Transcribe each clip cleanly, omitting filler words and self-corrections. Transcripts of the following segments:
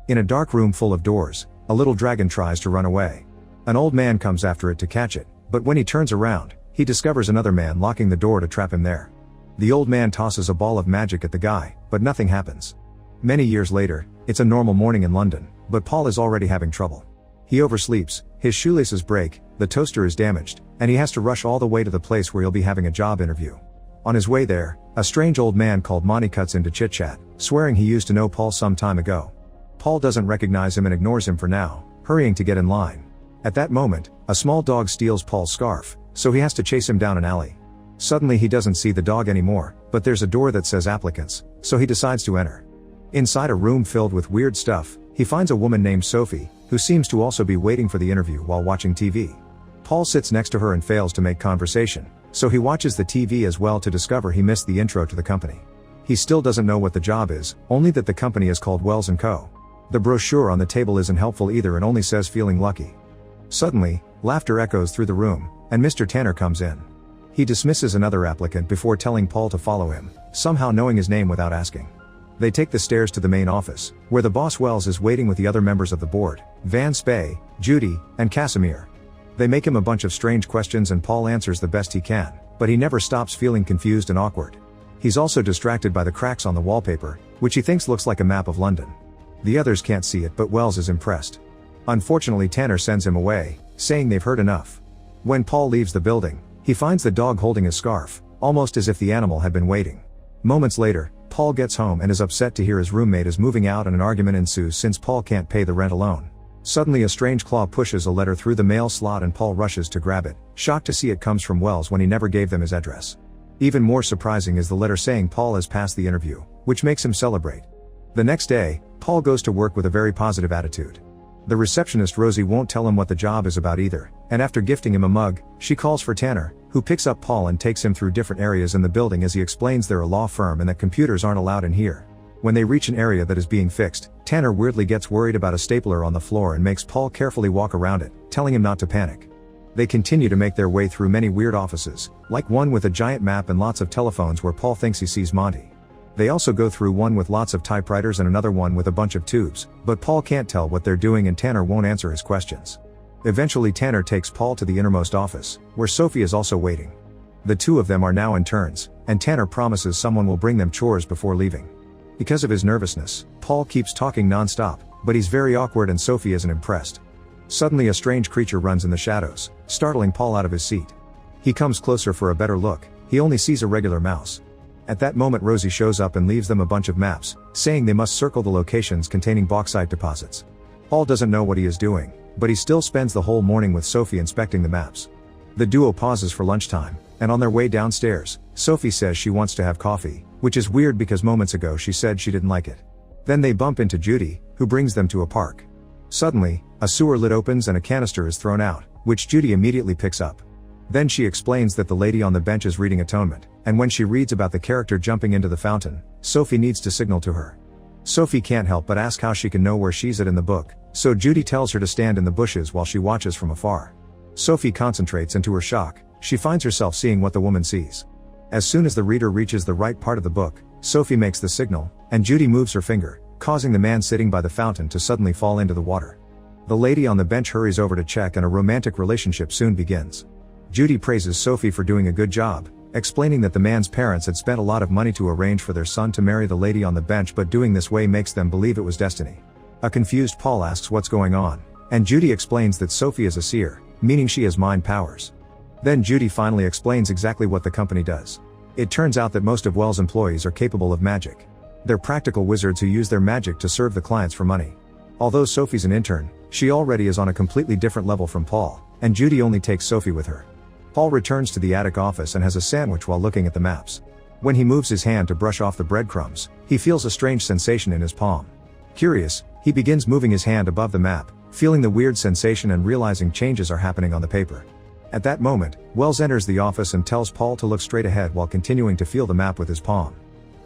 In a dark room full of doors, a little dragon tries to run away. An old man comes after it to catch it, but when he turns around, he discovers another man locking the door to trap him there. The old man tosses a ball of magic at the guy, but nothing happens. Many years later, it's a normal morning in London, but Paul is already having trouble. He oversleeps, his shoelaces break, the toaster is damaged, and he has to rush all the way to the place where he'll be having a job interview. On his way there, a strange old man called Monty cuts into chit-chat, swearing he used to know Paul some time ago. Paul doesn't recognize him and ignores him for now, hurrying to get in line. At that moment, a small dog steals Paul's scarf, so he has to chase him down an alley. Suddenly he doesn't see the dog anymore, but there's a door that says applicants, so he decides to enter. Inside a room filled with weird stuff, he finds a woman named Sophie, who seems to also be waiting for the interview while watching TV. Paul sits next to her and fails to make conversation, so he watches the TV as well to discover he missed the intro to the company. He still doesn't know what the job is, only that the company is called Wells & Co. The brochure on the table isn't helpful either and only says feeling lucky. Suddenly, laughter echoes through the room, and Mr. Tanner comes in. He dismisses another applicant before telling Paul to follow him, somehow knowing his name without asking. They take the stairs to the main office, where the boss Wells is waiting with the other members of the board, Van Spey, Judy, and Casimir. They make him a bunch of strange questions and Paul answers the best he can, but he never stops feeling confused and awkward. He's also distracted by the cracks on the wallpaper, which he thinks looks like a map of London. The others can't see it but Wells is impressed. Unfortunately Tanner sends him away, saying they've heard enough. When Paul leaves the building, he finds the dog holding a scarf, almost as if the animal had been waiting. Moments later, Paul gets home and is upset to hear his roommate is moving out and an argument ensues since Paul can't pay the rent alone. Suddenly a strange claw pushes a letter through the mail slot and Paul rushes to grab it, shocked to see it comes from Wells when he never gave them his address. Even more surprising is the letter saying Paul has passed the interview, which makes him celebrate. The next day, Paul goes to work with a very positive attitude. The receptionist Rosie won't tell him what the job is about either, and after gifting him a mug, she calls for Tanner, who picks up Paul and takes him through different areas in the building as he explains they're a law firm and that computers aren't allowed in here. When they reach an area that is being fixed, Tanner weirdly gets worried about a stapler on the floor and makes Paul carefully walk around it, telling him not to panic. They continue to make their way through many weird offices, like one with a giant map and lots of telephones where Paul thinks he sees Monty. They also go through one with lots of typewriters and another one with a bunch of tubes, but Paul can't tell what they're doing and Tanner won't answer his questions. Eventually Tanner takes Paul to the innermost office, where Sophie is also waiting. The two of them are now in turns, and Tanner promises someone will bring them chores before leaving. Because of his nervousness, Paul keeps talking non-stop, but he's very awkward and Sophie isn't impressed. Suddenly a strange creature runs in the shadows, startling Paul out of his seat. He comes closer for a better look, he only sees a regular mouse. At that moment Rosie shows up and leaves them a bunch of maps, saying they must circle the locations containing bauxite deposits. Paul doesn't know what he is doing, but he still spends the whole morning with Sophie inspecting the maps. The duo pauses for lunchtime, and on their way downstairs, Sophie says she wants to have coffee, which is weird because moments ago she said she didn't like it. Then they bump into Judy, who brings them to a park. Suddenly, a sewer lid opens and a canister is thrown out, which Judy immediately picks up. Then she explains that the lady on the bench is reading Atonement, and when she reads about the character jumping into the fountain, Sophie needs to signal to her. Sophie can't help but ask how she can know where she's at in the book, so Judy tells her to stand in the bushes while she watches from afar. Sophie concentrates and to her shock, she finds herself seeing what the woman sees. As soon as the reader reaches the right part of the book, Sophie makes the signal, and Judy moves her finger, causing the man sitting by the fountain to suddenly fall into the water. The lady on the bench hurries over to check and a romantic relationship soon begins. Judy praises Sophie for doing a good job, explaining that the man's parents had spent a lot of money to arrange for their son to marry the lady on the bench, but doing this way makes them believe it was destiny. A confused Paul asks what's going on, and Judy explains that Sophie is a seer, meaning she has mind powers. Then Judy finally explains exactly what the company does. It turns out that most of Wells' employees are capable of magic. They're practical wizards who use their magic to serve the clients for money. Although Sophie's an intern, she already is on a completely different level from Paul, and Judy only takes Sophie with her. Paul returns to the attic office and has a sandwich while looking at the maps. When he moves his hand to brush off the breadcrumbs, he feels a strange sensation in his palm. Curious, he begins moving his hand above the map, feeling the weird sensation and realizing changes are happening on the paper. At that moment, Wells enters the office and tells Paul to look straight ahead while continuing to feel the map with his palm.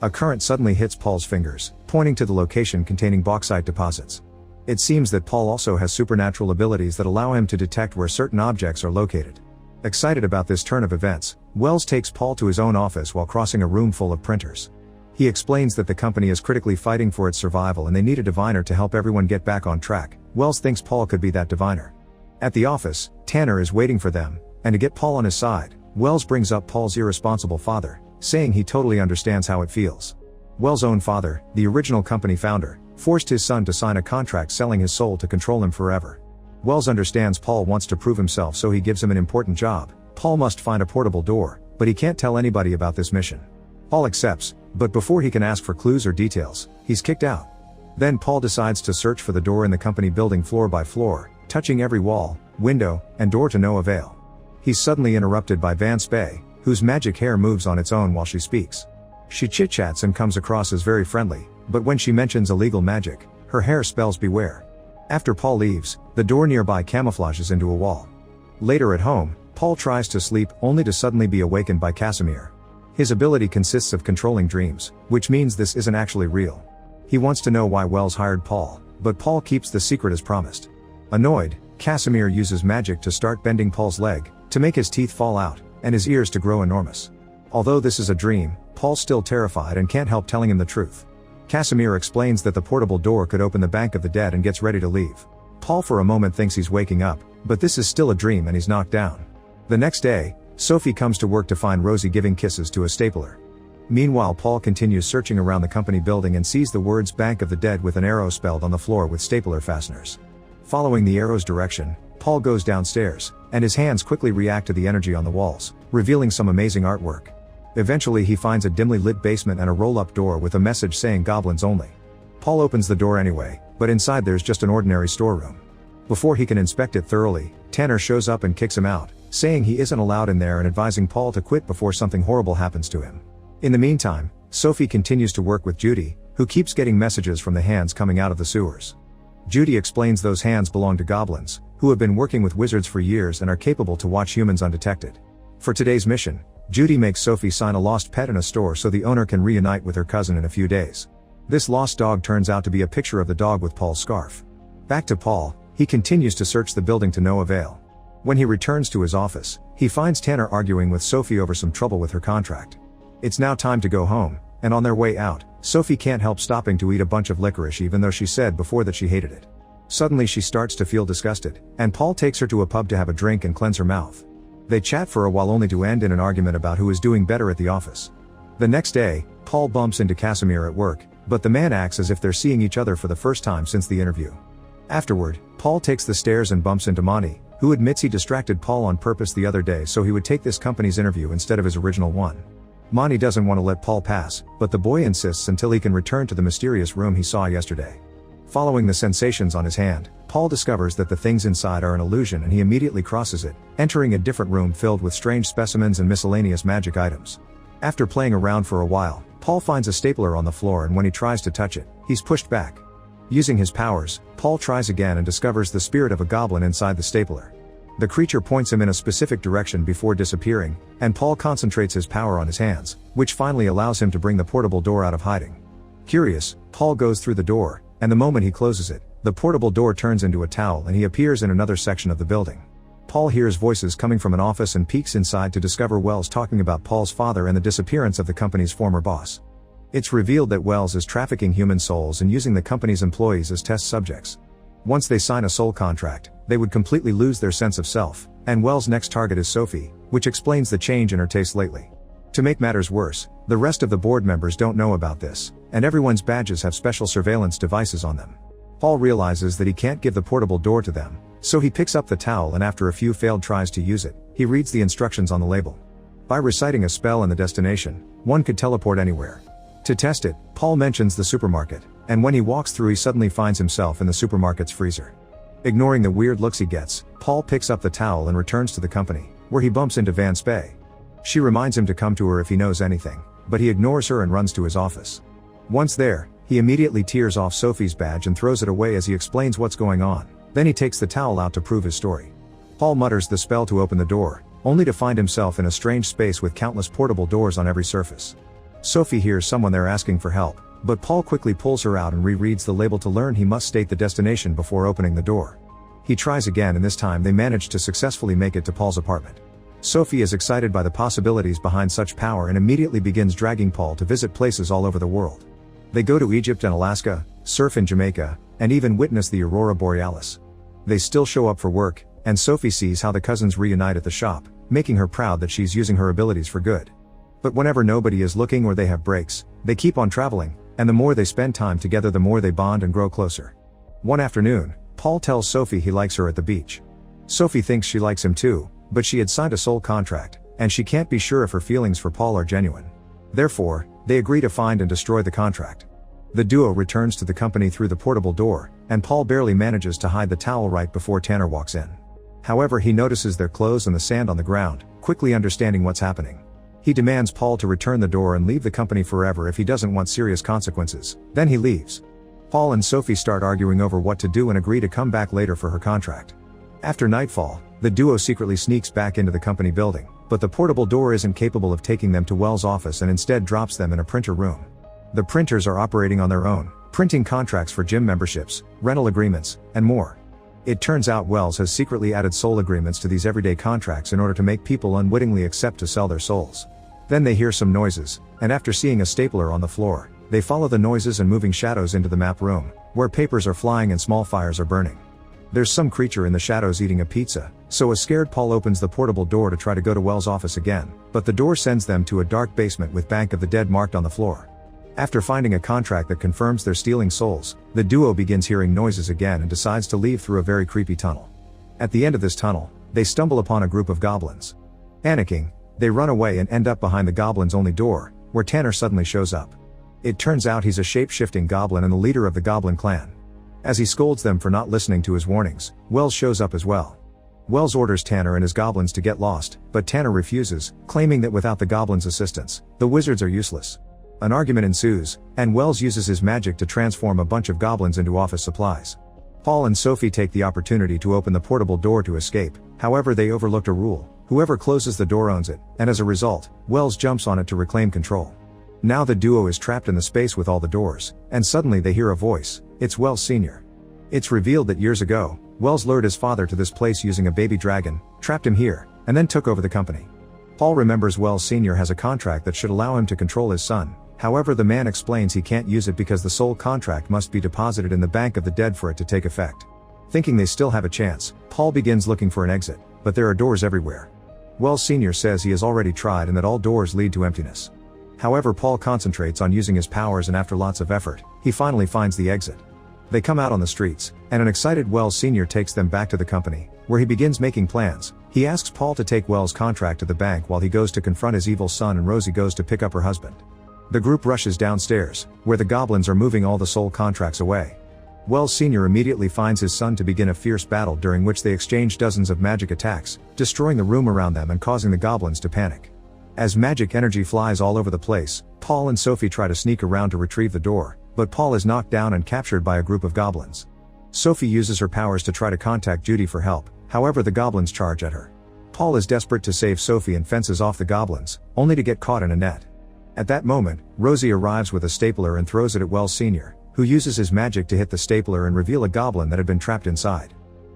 A current suddenly hits Paul's fingers, pointing to the location containing bauxite deposits. It seems that Paul also has supernatural abilities that allow him to detect where certain objects are located. Excited about this turn of events, Wells takes Paul to his own office while crossing a room full of printers. He explains that the company is critically fighting for its survival and they need a diviner to help everyone get back on track. Wells thinks Paul could be that diviner. At the office, Tanner is waiting for them, and to get Paul on his side, Wells brings up Paul's irresponsible father, saying he totally understands how it feels. Wells' own father, the original company founder, forced his son to sign a contract selling his soul to control him forever. Wells understands Paul wants to prove himself, so he gives him an important job. Paul must find a portable door, but he can't tell anybody about this mission. Paul accepts, but before he can ask for clues or details, he's kicked out. Then Paul decides to search for the door in the company building floor by floor, touching every wall, window, and door to no avail. He's suddenly interrupted by Van Spey, whose magic hair moves on its own while she speaks. She chit-chats and comes across as very friendly, but when she mentions illegal magic, her hair spells beware. After Paul leaves, the door nearby camouflages into a wall. Later at home, Paul tries to sleep only to suddenly be awakened by Casimir. His ability consists of controlling dreams, which means this isn't actually real. He wants to know why Wells hired Paul, but Paul keeps the secret as promised. Annoyed, Casimir uses magic to start bending Paul's leg, to make his teeth fall out, and his ears to grow enormous. Although this is a dream, Paul's still terrified and can't help telling him the truth. Casimir explains that the portable door could open the Bank of the Dead and gets ready to leave. Paul for a moment thinks he's waking up, but this is still a dream and he's knocked down. The next day, Sophie comes to work to find Rosie giving kisses to a stapler. Meanwhile, Paul continues searching around the company building and sees the words Bank of the Dead with an arrow spelled on the floor with stapler fasteners. Following the arrow's direction, Paul goes downstairs, and his hands quickly react to the energy on the walls, revealing some amazing artwork. Eventually he finds a dimly lit basement and a roll-up door with a message saying goblins only. Paul opens the door anyway, but inside there's just an ordinary storeroom. Before he can inspect it thoroughly, Tanner shows up and kicks him out, saying he isn't allowed in there and advising Paul to quit before something horrible happens to him. In the meantime, Sophie continues to work with Judy, who keeps getting messages from the hands coming out of the sewers. Judy explains those hands belong to goblins, who have been working with wizards for years and are capable to watch humans undetected. For today's mission, Judy makes Sophie sign a lost pet in a store so the owner can reunite with her cousin in a few days. This lost dog turns out to be a picture of the dog with Paul's scarf. Back to Paul, he continues to search the building to no avail. When he returns to his office, he finds Tanner arguing with Sophie over some trouble with her contract. It's now time to go home, and on their way out, Sophie can't help stopping to eat a bunch of licorice even though she said before that she hated it. Suddenly she starts to feel disgusted, and Paul takes her to a pub to have a drink and cleanse her mouth. They chat for a while only to end in an argument about who is doing better at the office. The next day, Paul bumps into Casimir at work, but the man acts as if they're seeing each other for the first time since the interview. Afterward, Paul takes the stairs and bumps into Monty, who admits he distracted Paul on purpose the other day so he would take this company's interview instead of his original one. Monty doesn't want to let Paul pass, but the boy insists until he can return to the mysterious room he saw yesterday. Following the sensations on his hand, Paul discovers that the things inside are an illusion and he immediately crosses it, entering a different room filled with strange specimens and miscellaneous magic items. After playing around for a while, Paul finds a stapler on the floor and when he tries to touch it, he's pushed back. Using his powers, Paul tries again and discovers the spirit of a goblin inside the stapler. The creature points him in a specific direction before disappearing, and Paul concentrates his power on his hands, which finally allows him to bring the portable door out of hiding. Curious, Paul goes through the door, and the moment he closes it, the portable door turns into a towel and he appears in another section of the building. Paul hears voices coming from an office and peeks inside to discover Wells talking about Paul's father and the disappearance of the company's former boss. It's revealed that Wells is trafficking human souls and using the company's employees as test subjects. Once they sign a soul contract, they would completely lose their sense of self, and Wells' next target is Sophie, which explains the change in her taste lately. To make matters worse, the rest of the board members don't know about this, and everyone's badges have special surveillance devices on them. Paul realizes that he can't give the portable door to them, so he picks up the towel and after a few failed tries to use it, he reads the instructions on the label. By reciting a spell and the destination, one could teleport anywhere. To test it, Paul mentions the supermarket, and when he walks through he suddenly finds himself in the supermarket's freezer. Ignoring the weird looks he gets, Paul picks up the towel and returns to the company, where he bumps into Van Spey. She reminds him to come to her if he knows anything, but he ignores her and runs to his office. Once there, he immediately tears off Sophie's badge and throws it away as he explains what's going on, then he takes the towel out to prove his story. Paul mutters the spell to open the door, only to find himself in a strange space with countless portable doors on every surface. Sophie hears someone there asking for help, but Paul quickly pulls her out and rereads the label to learn he must state the destination before opening the door. He tries again and this time they manage to successfully make it to Paul's apartment. Sophie is excited by the possibilities behind such power and immediately begins dragging Paul to visit places all over the world. They go to Egypt and Alaska, surf in Jamaica, and even witness the aurora borealis. They still show up for work, and Sophie sees how the cousins reunite at the shop, making her proud that she's using her abilities for good. But whenever nobody is looking or they have breaks, they keep on traveling, and the more they spend time together the more they bond and grow closer. One afternoon, Paul tells Sophie he likes her at the beach. Sophie thinks she likes him too, but she had signed a soul contract, and she can't be sure if her feelings for Paul are genuine. Therefore, they agree to find and destroy the contract. The duo returns to the company through the portable door, and Paul barely manages to hide the towel right before Tanner walks in. However, he notices their clothes and the sand on the ground, quickly understanding what's happening. He demands Paul to return the door and leave the company forever if he doesn't want serious consequences. Then he leaves. Paul and Sophie start arguing over what to do and agree to come back later for her contract. After nightfall, the duo secretly sneaks back into the company building, but the portable door isn't capable of taking them to Wells' office and instead drops them in a printer room. The printers are operating on their own, printing contracts for gym memberships, rental agreements, and more. It turns out Wells has secretly added soul agreements to these everyday contracts in order to make people unwittingly accept to sell their souls. Then they hear some noises, and after seeing a stapler on the floor, they follow the noises and moving shadows into the map room, where papers are flying and small fires are burning. There's some creature in the shadows eating a pizza, so a scared Paul opens the portable door to try to go to Wells' office again, but the door sends them to a dark basement with Bank of the Dead marked on the floor. After finding a contract that confirms they're stealing souls, the duo begins hearing noises again and decides to leave through a very creepy tunnel. At the end of this tunnel, they stumble upon a group of goblins. Panicking, they run away and end up behind the goblins' only door, where Tanner suddenly shows up. It turns out he's a shape-shifting goblin and the leader of the goblin clan. As he scolds them for not listening to his warnings, Wells shows up as well. Wells orders Tanner and his goblins to get lost, but Tanner refuses, claiming that without the goblins' assistance, the wizards are useless. An argument ensues, and Wells uses his magic to transform a bunch of goblins into office supplies. Paul and Sophie take the opportunity to open the portable door to escape, however they overlooked a rule: whoever closes the door owns it, and as a result, Wells jumps on it to reclaim control. Now the duo is trapped in the space with all the doors, and suddenly they hear a voice. It's Wells Sr. It's revealed that years ago, Wells lured his father to this place using a baby dragon, trapped him here, and then took over the company. Paul remembers Wells Sr. has a contract that should allow him to control his son. However, the man explains he can't use it because the soul contract must be deposited in the Bank of the Dead for it to take effect. Thinking they still have a chance, Paul begins looking for an exit, but there are doors everywhere. Wells Sr. says he has already tried and that all doors lead to emptiness. However, Paul concentrates on using his powers and after lots of effort, he finally finds the exit. They come out on the streets, and an excited Wells Sr. takes them back to the company, where he begins making plans. He asks Paul to take Wells' contract to the bank while he goes to confront his evil son and Rosie goes to pick up her husband. The group rushes downstairs, where the goblins are moving all the soul contracts away. Wells Sr. immediately finds his son to begin a fierce battle during which they exchange dozens of magic attacks, destroying the room around them and causing the goblins to panic. As magic energy flies all over the place, Paul and Sophie try to sneak around to retrieve the door, but Paul is knocked down and captured by a group of goblins. Sophie uses her powers to try to contact Judy for help, however the goblins charge at her. Paul is desperate to save Sophie and fences off the goblins, only to get caught in a net. At that moment, Rosie arrives with a stapler and throws it at Wells Sr., who uses his magic to hit the stapler and reveal a goblin that had been trapped inside.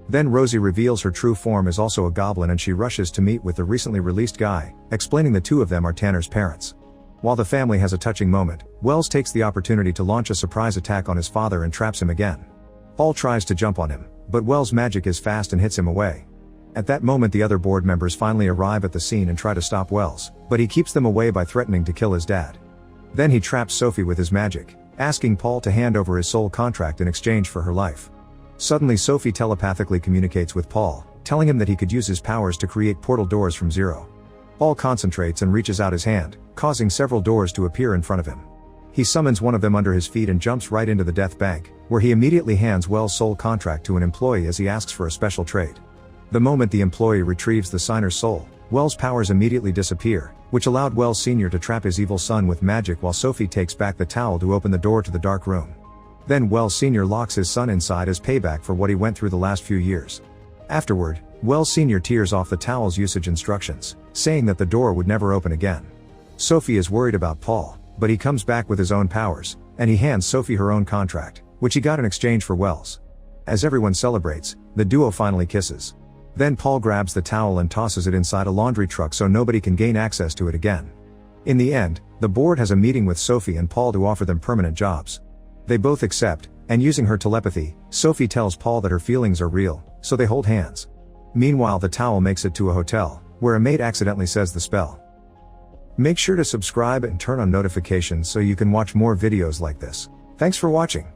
Then Rosie reveals her true form is also a goblin and she rushes to meet with the recently released guy, explaining the two of them are Tanner's parents. While the family has a touching moment, Wells takes the opportunity to launch a surprise attack on his father and traps him again. Paul tries to jump on him, but Wells' magic is fast and hits him away. At that moment the other board members finally arrive at the scene and try to stop Wells, but he keeps them away by threatening to kill his dad. Then he traps Sophie with his magic, asking Paul to hand over his soul contract in exchange for her life. Suddenly Sophie telepathically communicates with Paul, telling him that he could use his powers to create portal doors from zero. Paul concentrates and reaches out his hand, causing several doors to appear in front of him. He summons one of them under his feet and jumps right into the death bank, where he immediately hands Wells' soul contract to an employee as he asks for a special trade. The moment the employee retrieves the signer's soul, Wells' powers immediately disappear, which allowed Wells Sr. to trap his evil son with magic while Sophie takes back the towel to open the door to the dark room. Then Wells Sr. locks his son inside as payback for what he went through the last few years. Afterward, Wells Sr. tears off the towel's usage instructions, saying that the door would never open again. Sophie is worried about Paul, but he comes back with his own powers, and he hands Sophie her own contract, which he got in exchange for Wells. As everyone celebrates, the duo finally kisses. Then Paul grabs the towel and tosses it inside a laundry truck so nobody can gain access to it again. In the end, the board has a meeting with Sophie and Paul to offer them permanent jobs. They both accept, and using her telepathy, Sophie tells Paul that her feelings are real, so they hold hands. Meanwhile, the towel makes it to a hotel, where a maid accidentally says the spell. Make sure to subscribe and turn on notifications so you can watch more videos like this. Thanks for watching.